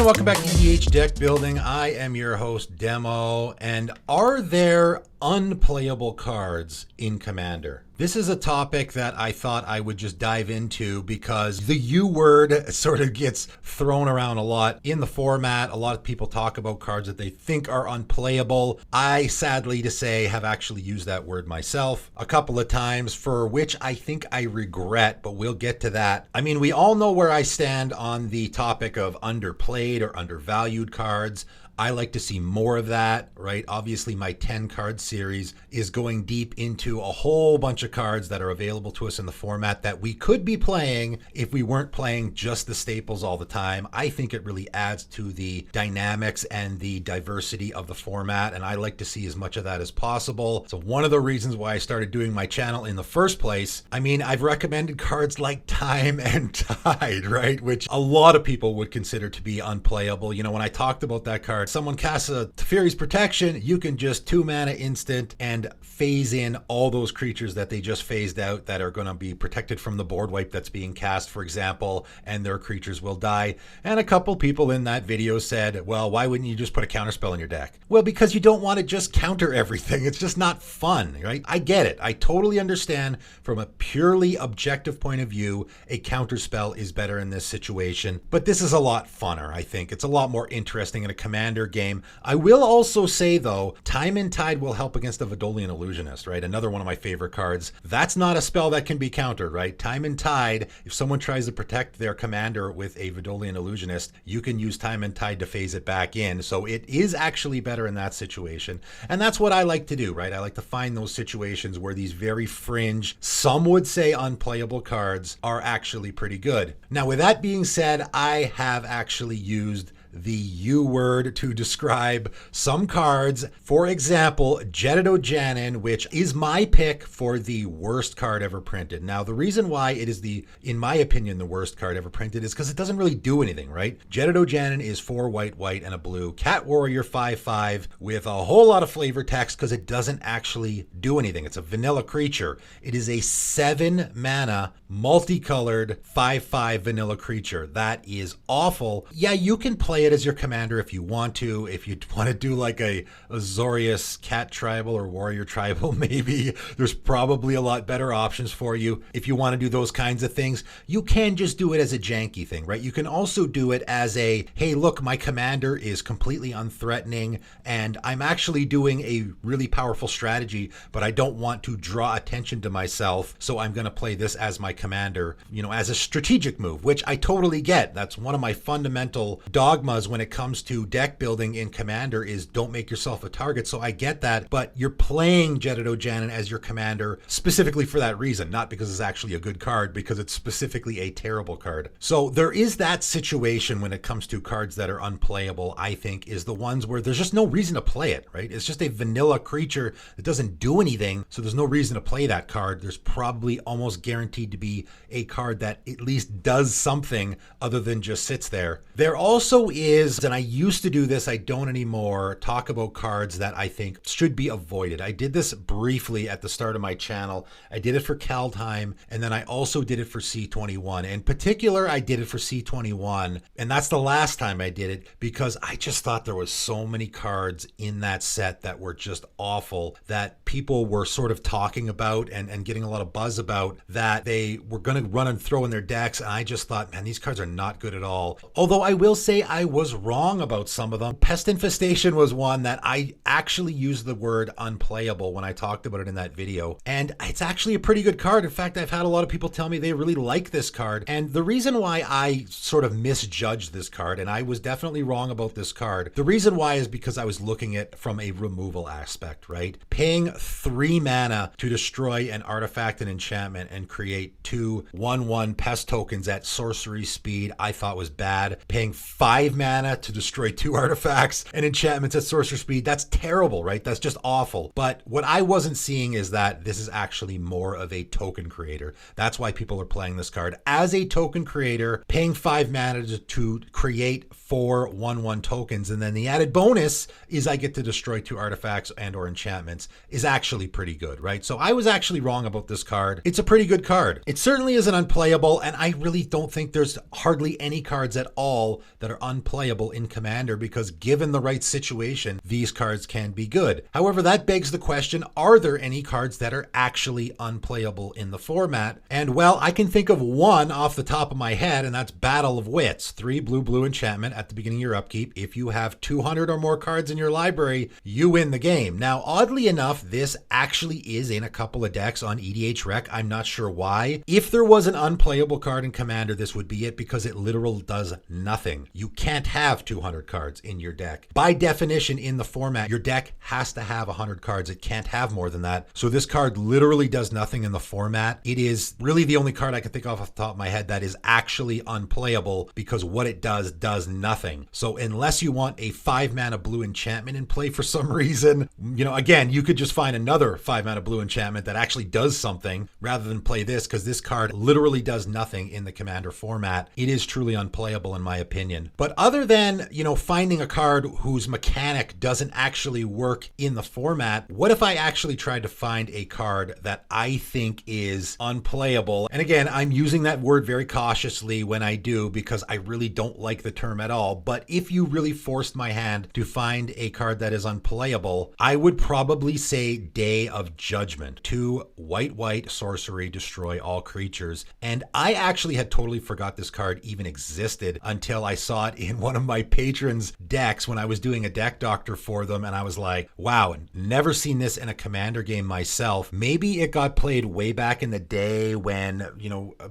welcome back to EDH Deck Building. I am your host, Demo. And are there unplayable cards in Commander? This is a topic that I thought I would just dive into because the U word sort of gets thrown around a lot in the format. A lot of people talk about cards that they think are unplayable. I, sadly to say, have actually used that word myself a couple of times, for which I think I regret, but we'll get to that. I mean, we all know where I stand on the topic of underplayed or undervalued cards. I like to see more of that, right? Obviously, my 10 card series is going deep into a whole bunch of cards that are available to us in the format that we could be playing if we weren't playing just the staples all the time. I think it really adds to the dynamics and the diversity of the format, and I like to see as much of that as possible. So one of the reasons why I started doing my channel in the first place, I mean, I've recommended cards like Time and Tide, right? Which a lot of people would consider to be unplayable. You know, when I talked about that card, someone casts a Teferi's Protection, you can just 2-mana instant and phase in all those creatures that they just phased out that are going to be protected from the board wipe that's being cast, for example, and their creatures will die. And a couple people in that video said, well, why wouldn't you just put a counterspell in your deck? Well, because you don't want to just counter everything. It's just not fun, right? I get it. I totally understand from a purely objective point of view, a counterspell is better in this situation, but this is a lot funner, I think. It's a lot more interesting in a Commander game. I will also say, though, Time and Tide will help against a Vidolian Illusionist, right? Another one of my favorite cards. That's not a spell that can be countered, right? Time and Tide, if someone tries to protect their commander with a Vidolian Illusionist, you can use Time and Tide to phase it back in. So it is actually better in that situation. And that's what I like to do, right? I like to find those situations where these very fringe, some would say unplayable cards are actually pretty good. Now, with that being said, I have actually used the U word to describe some cards. For example, Jedid O'Janin, which is my pick for the worst card ever printed. Now, the reason why it is in my opinion, the worst card ever printed is because it doesn't really do anything, right? Jedid O'Janin is 4 white, white, and a blue Cat Warrior 5/5 with a whole lot of flavor text because it doesn't actually do anything. It's a vanilla creature. It is a 7-mana multicolored 5/5 vanilla creature. That is awful. Yeah, you can play it as your commander if you want to. If you want to do like a Azorius Cat Tribal or Warrior Tribal, maybe there's probably a lot better options for you. If you want to do those kinds of things, you can just do it as a janky thing, right? You can also do it as a, hey, look, my commander is completely unthreatening and I'm actually doing a really powerful strategy, but I don't want to draw attention to myself, so I'm going to play this as my commander, you know, as a strategic move, which I totally get. That's one of my fundamental dogmas when it comes to deck building in Commander is don't make yourself a target. So I get that, but you're playing Jedid O'Janin as your commander specifically for that reason, not because it's actually a good card, because it's specifically a terrible card. So there is that situation when it comes to cards that are unplayable, I think, is the ones where there's just no reason to play it, right? It's just a vanilla creature that doesn't do anything, so there's no reason to play that card. There's probably almost guaranteed to be a card that at least does something other than just sits there. There also is, and I used to do this, I don't anymore, talk about cards that I think should be avoided. I did this briefly at the start of my channel. I did it for Kaldheim, and then I also did it for C21. In particular, I did it for C21, and that's the last time I did it because I just thought there was so many cards in that set that were just awful that people were sort of talking about and getting a lot of buzz about that they were going to run and throw in their decks, and I just thought, man, these cards are not good at all. Although I will say I was wrong about some of them. Pest Infestation was one that I actually used the word unplayable when I talked about it in that video, and it's actually a pretty good card. In fact, I've had a lot of people tell me they really like this card, and the reason why I sort of misjudged this card, and I was definitely wrong about this card, the reason why is because I was looking at it from a removal aspect, right? Paying 3 mana to destroy an artifact and enchantment and create 2 1/1 pest tokens at sorcery speed, I thought was bad. Paying 5 mana to destroy 2 artifacts and enchantments at sorcery speed, that's terrible, right? That's just awful. But what I wasn't seeing is that this is actually more of a token creator. That's why people are playing this card as a token creator, paying 5 mana to create 4 1/1 tokens, and then the added bonus is I get to destroy 2 artifacts and or enchantments is actually pretty good, right? So I was actually wrong about this card. It's a pretty good card. It certainly isn't unplayable, and I really don't think there's hardly any cards at all that are unplayable unplayable in Commander because given the right situation, these cards can be good. However, that begs the question, are there any cards that are actually unplayable in the format? And well, I can think of one off the top of my head, and that's Battle of Wits. 3 blue enchantment at the beginning of your upkeep. If you have 200 or more cards in your library, you win the game. Now, oddly enough, this actually is in a couple of decks on EDHREC. I'm not sure why. If there was an unplayable card in Commander, this would be it because it literally does nothing. You can't have 200 cards in your deck. By definition, in the format, your deck has to have 100 cards. It can't have more than that. So this card literally does nothing in the format. It is really the only card I can think of off the top of my head that is actually unplayable because what it does nothing. So unless you want a 5-mana blue enchantment in play for some reason, again, you could just find another 5-mana blue enchantment that actually does something rather than play this because this card literally does nothing in the Commander format. It is truly unplayable in my opinion. But other than, finding a card whose mechanic doesn't actually work in the format, what if I actually tried to find a card that I think is unplayable? And again, I'm using that word very cautiously when I do because I really don't like the term at all. But if you really forced my hand to find a card that is unplayable, I would probably say Day of Judgment. 2 white sorcery, destroy all creatures. And I actually had totally forgot this card even existed until I saw it in one of my patrons' decks when I was doing a deck doctor for them. And I was like, wow, never seen this in a Commander game myself. Maybe it got played way back in the day when,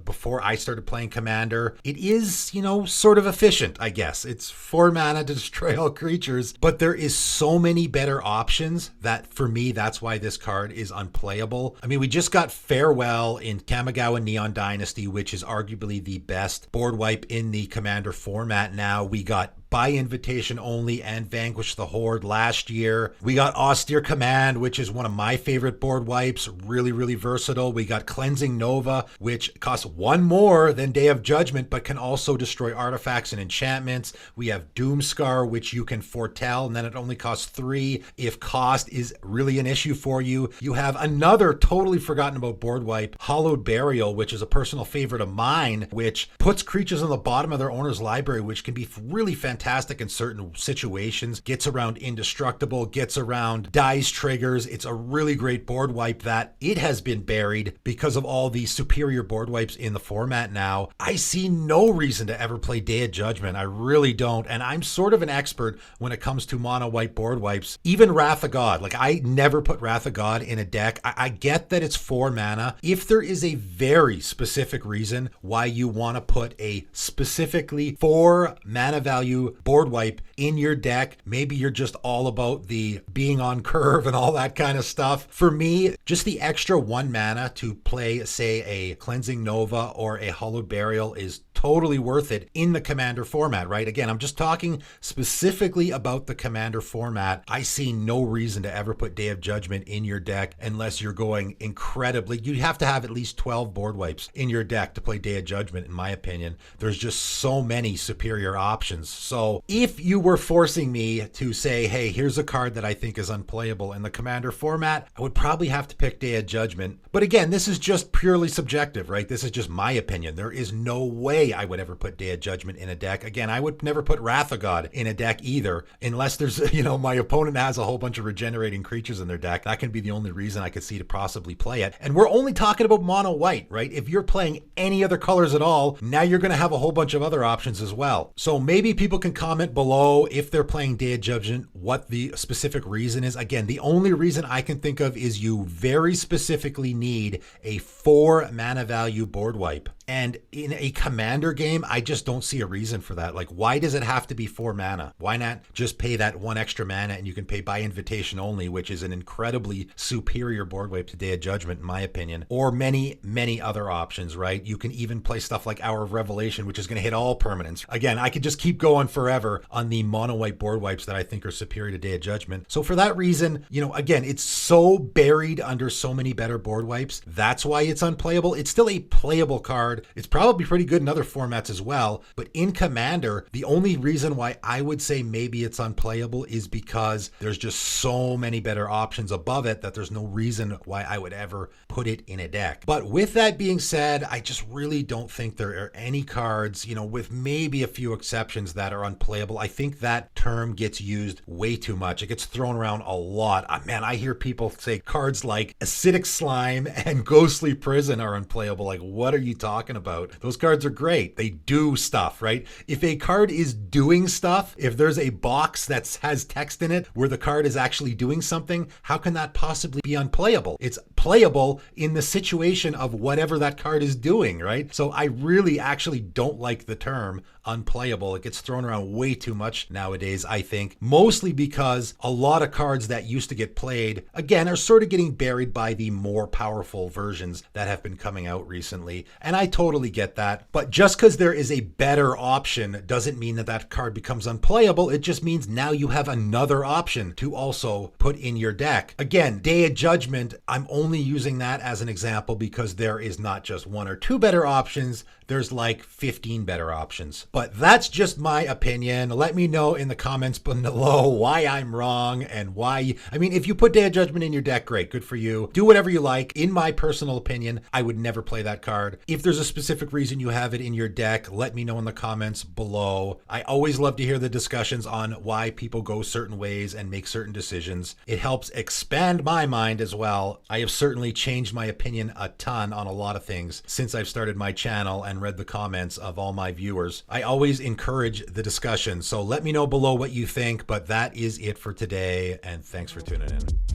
before I started playing Commander. It is, sort of efficient, I guess. It's 4 mana to destroy all creatures, but there is so many better options that for me, that's why this card is unplayable. I mean, we just got Farewell in Kamigawa Neon Dynasty, which is arguably the best board wipe in the Commander format now. We got by invitation only and Vanquish the Horde last year. We got Austere Command, which is one of my favorite board wipes. Really versatile. We got Cleansing Nova, which costs 1 more than Day of Judgment, but can also destroy artifacts and enchantments. We have Doomscar, which you can foretell, and then it only costs 3 if cost is really an issue for you. You have another totally forgotten about board wipe, Hallowed Burial, which is a personal favorite of mine, which puts creatures on the bottom of their owner's library, which can be really fantastic in certain situations, gets around Indestructible, gets around dice triggers. It's a really great board wipe that it has been buried because of all the superior board wipes in the format now. I see no reason to ever play Day of Judgment. I really don't. And I'm sort of an expert when it comes to mono white board wipes. Even Wrath of God. Like, I never put Wrath of God in a deck. I get that it's 4 mana. If there is a very specific reason why you want to put a specifically 4 mana value board wipe in your deck, maybe you're just all about the being on curve and all that kind of stuff. For me, just the extra 1 mana to play, say, a Cleansing Nova or a Hallowed Burial is totally worth it in the Commander format, right? Again, I'm just talking specifically about the Commander format. I see no reason to ever put Day of Judgment in your deck unless you're going incredibly. You have to have at least 12 board wipes in your deck to play Day of Judgment, in my opinion. There's just so many superior options. So if you were forcing me to say, hey, here's a card that I think is unplayable in the Commander format, I would probably have to pick Day of Judgment. But again, this is just purely subjective, right? This is just my opinion. There is no way I would ever put Day of Judgment in a deck. Again, I would never put Wrath of God in a deck either, unless there's, my opponent has a whole bunch of regenerating creatures in their deck. That can be the only reason I could see to possibly play it. And we're only talking about mono white, right? If you're playing any other colors at all, now you're going to have a whole bunch of other options as well. So maybe people can comment below if they're playing Day of Judgment, what the specific reason is. Again, the only reason I can think of is you very specifically need a 4 mana value board wipe. And in a Commander game, I just don't see a reason for that. Like, why does it have to be 4 mana? Why not just pay that 1 extra mana and you can pay by invitation only, which is an incredibly superior board wipe to Day of Judgment, in my opinion, or many other options, right? You can even play stuff like Hour of Revelation, which is going to hit all permanents. Again, I could just keep going forever on the mono white board wipes that I think are superior to Day of Judgment. So for that reason, again, it's so buried under so many better board wipes. That's why it's unplayable. It's still a playable card. card. It's probably pretty good in other formats as well. But in Commander, the only reason why I would say maybe it's unplayable is because there's just so many better options above it that there's no reason why I would ever put it in a deck. But with that being said, I just really don't think there are any cards, with maybe a few exceptions, that are unplayable. I think that term gets used way too much. It gets thrown around a lot. Man, I hear people say cards like Acidic Slime and Ghostly Prison are unplayable. Like, what are you talking about? Those cards are great. They do stuff, right? If a card is doing stuff, if there's a box that has text in it where the card is actually doing something, how can that possibly be unplayable? It's playable in the situation of whatever that card is doing, right? So I really actually don't like the term unplayable. It gets thrown around way too much nowadays, I think, mostly because a lot of cards that used to get played, again, are sort of getting buried by the more powerful versions that have been coming out recently. And I totally get that. But just because there is a better option doesn't mean that that card becomes unplayable. It just means now you have another option to also put in your deck. Again, Day of Judgment, I'm only using that as an example because there is not just one or two better options. There's like 15 better options. But that's just my opinion. Let me know in the comments below why I'm wrong and why. If you put Day of Judgment in your deck, great, good for you. Do whatever you like. In my personal opinion, I would never play that card. If there's a specific reason you have it in your deck, let me know in the comments below. I always love to hear the discussions on why people go certain ways and make certain decisions. It helps expand my mind as well. I have certainly changed my opinion a ton on a lot of things since I've started my channel and read the comments of all my viewers. I always encourage the discussion, so let me know below what you think, but that is it for today, and thanks for tuning in.